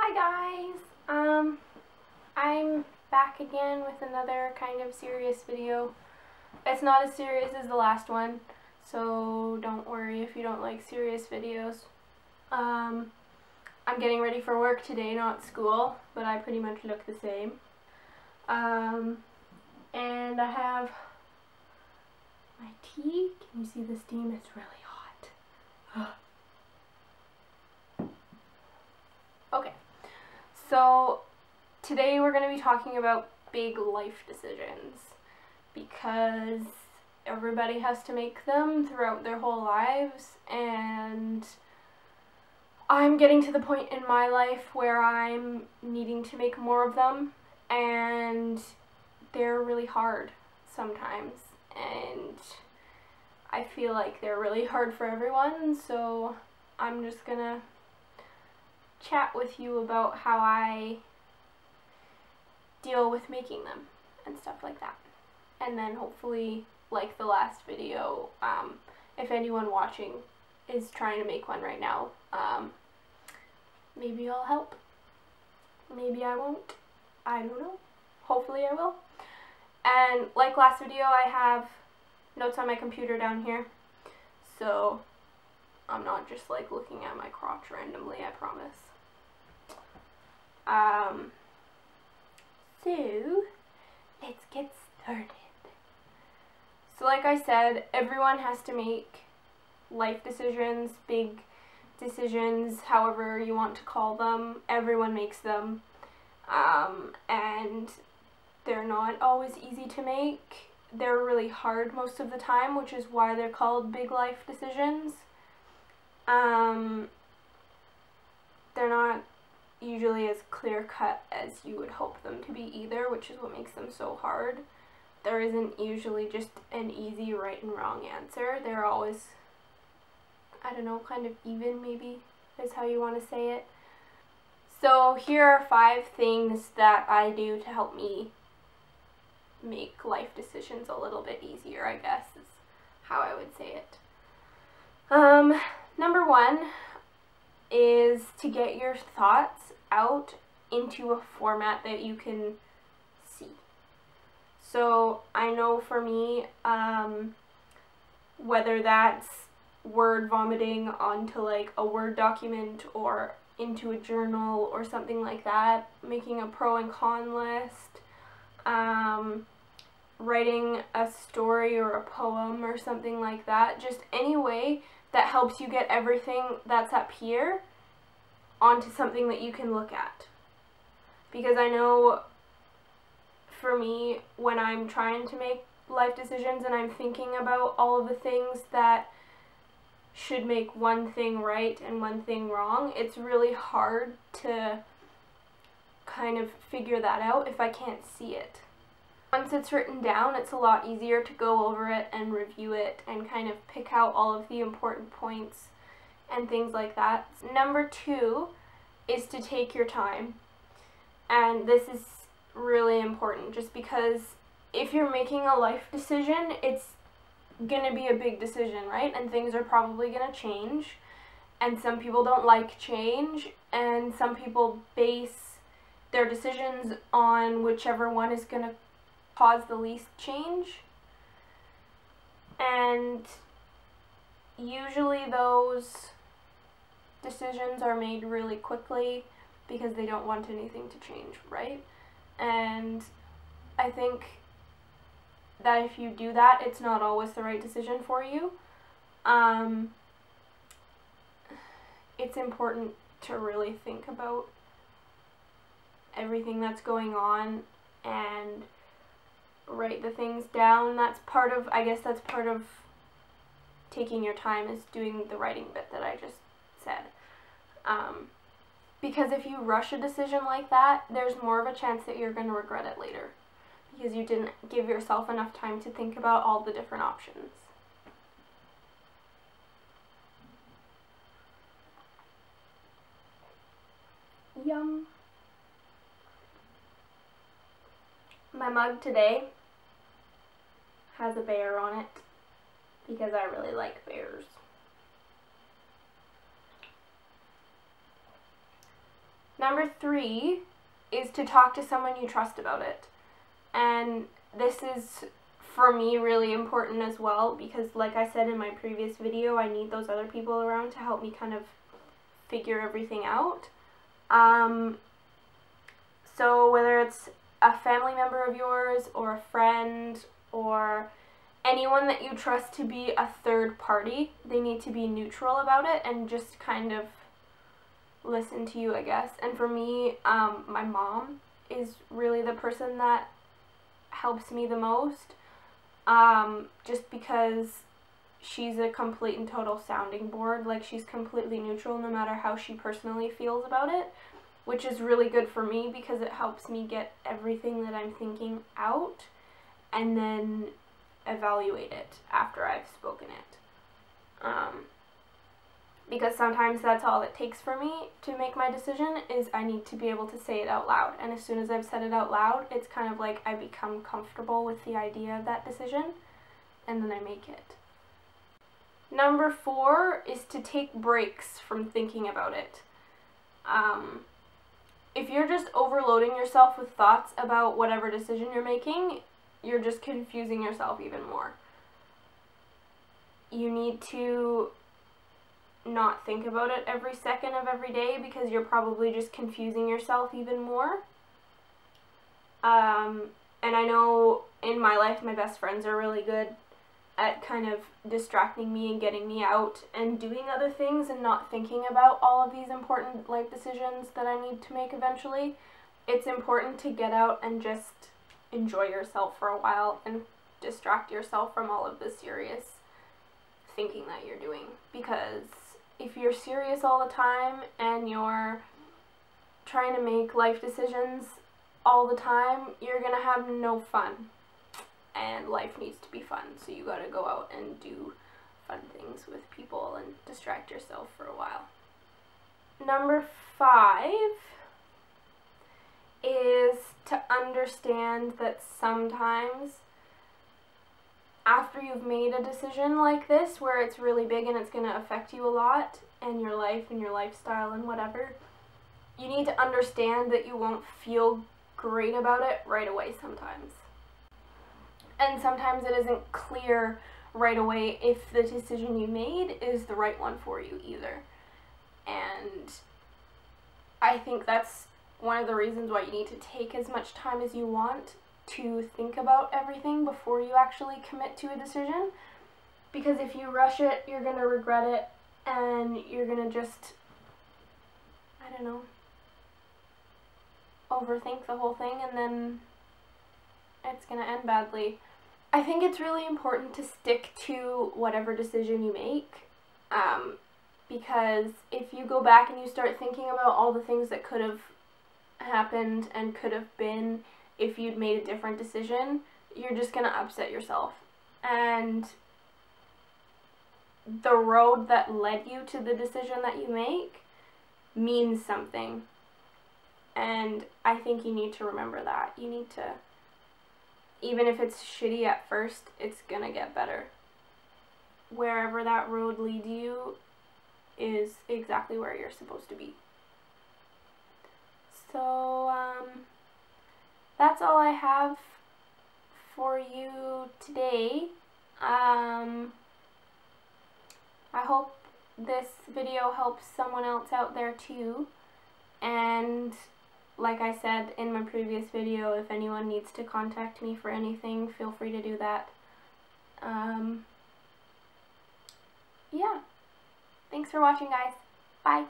Hi guys! I'm back again with another kind of serious video. It's not as serious as the last one, so don't worry if you don't like serious videos. I'm getting ready for work today, not school, but I pretty much look the same. And I have my tea. Can you see the steam? It's really hot. Okay. So today we're going to be talking about big life decisions because everybody has to make them throughout their whole lives, and I'm getting to the point in my life where I'm needing to make more of them, and they're really hard sometimes, and I feel like they're really hard for everyone, so I'm just gonna chat with you about how I deal with making them and stuff like that. And then hopefully, like the last video, if anyone watching is trying to make one right now, maybe I'll help. Maybe I won't. I don't know. Hopefully I will. And like last video, I have notes on my computer down here, so I'm not just like looking at my crotch randomly, I promise. So let's get started. So like I said, everyone has to make life decisions, big decisions, however you want to call them. Everyone makes them, and they're not always easy to make. They're really hard most of the time, which is why they're called big life decisions. They're not usually as clear-cut as you would hope them to be either, which is what makes them so hard. There isn't usually just an easy right and wrong answer. They're always, I don't know, kind of even, maybe is how you want to say it. So here are 5 things that I do to help me make life decisions a little bit easier, I guess is how I would say it. Number 1 is to get your thoughts out into a format that you can see. So I know for me, whether that's word vomiting onto like a Word document or into a journal or something like that, making a pro and con list, writing a story or a poem or something like that, just any way that helps you get everything that's up here onto something that you can look at. Because I know for me, when I'm trying to make life decisions and I'm thinking about all of the things that should make one thing right and one thing wrong, it's really hard to kind of figure that out if I can't see it. Once it's written down, it's a lot easier to go over it and review it and kind of pick out all of the important points and things like that. Number 2 is to take your time. And this is really important just because if you're making a life decision, it's gonna be a big decision, right? And things are probably gonna change. And some people don't like change, and some people base their decisions on whichever one is gonna cause the least change. And usually those decisions are made really quickly because they don't want anything to change, right? And I think that if you do that, it's not always the right decision for you. It's important to really think about everything that's going on and write the things down. That's part of, I guess that's part of taking your time, is doing the writing bit that I just said. Because if you rush a decision like that, there's more of a chance that you're going to regret it later because you didn't give yourself enough time to think about all the different options. Yum. My mug today has a bear on it because I really like bears. Number 3 is to talk to someone you trust about it. And this is, for me, really important as well because, like I said in my previous video, I need those other people around to help me kind of figure everything out. So whether it's a family member of yours or a friend or anyone that you trust to be a third party, they need to be neutral about it and just kind of listen to you, I guess. And for me, my mom is really the person that helps me the most, just because she's a complete and total sounding board. Like, she's completely neutral no matter how she personally feels about it, which is really good for me because it helps me get everything that I'm thinking out and then evaluate it after I've spoken it. Because sometimes that's all it takes for me to make my decision, is I need to be able to say it out loud. And as soon as I've said it out loud, it's kind of like I become comfortable with the idea of that decision, and then I make it. Number 4 is to take breaks from thinking about it. If you're just overloading yourself with thoughts about whatever decision you're making, you're just confusing yourself even more. You need to not think about it every second of every day because you're probably just confusing yourself even more. And I know in my life my best friends are really good at kind of distracting me and getting me out and doing other things and not thinking about all of these important life decisions that I need to make eventually. It's important to get out and just enjoy yourself for a while and distract yourself from all of the serious thinking that you're doing, because if you're serious all the time and you're trying to make life decisions all the time, you're gonna have no fun. And life needs to be fun, so you gotta go out and do fun things with people and distract yourself for a while. Number 5 is to understand that sometimes after you've made a decision like this, where it's really big and it's going to affect you a lot, and your life and your lifestyle and whatever, you need to understand that you won't feel great about it right away sometimes. And sometimes it isn't clear right away if the decision you made is the right one for you either. And I think that's one of the reasons why you need to take as much time as you want to think about everything before you actually commit to a decision. Because if you rush it, you're going to regret it, and you're going to just, I don't know, overthink the whole thing, and then it's going to end badly. I think it's really important to stick to whatever decision you make, because if you go back and you start thinking about all the things that could have happened and could have been if you'd made a different decision, you're just going to upset yourself. And the road that led you to the decision that you make means something. And I think you need to remember that. You need to, even if it's shitty at first, it's going to get better. Wherever that road leads you is exactly where you're supposed to be. So, that's all I have for you today. I hope this video helps someone else out there too. And like I said in my previous video, if anyone needs to contact me for anything, feel free to do that. Yeah. Thanks for watching, guys. Bye.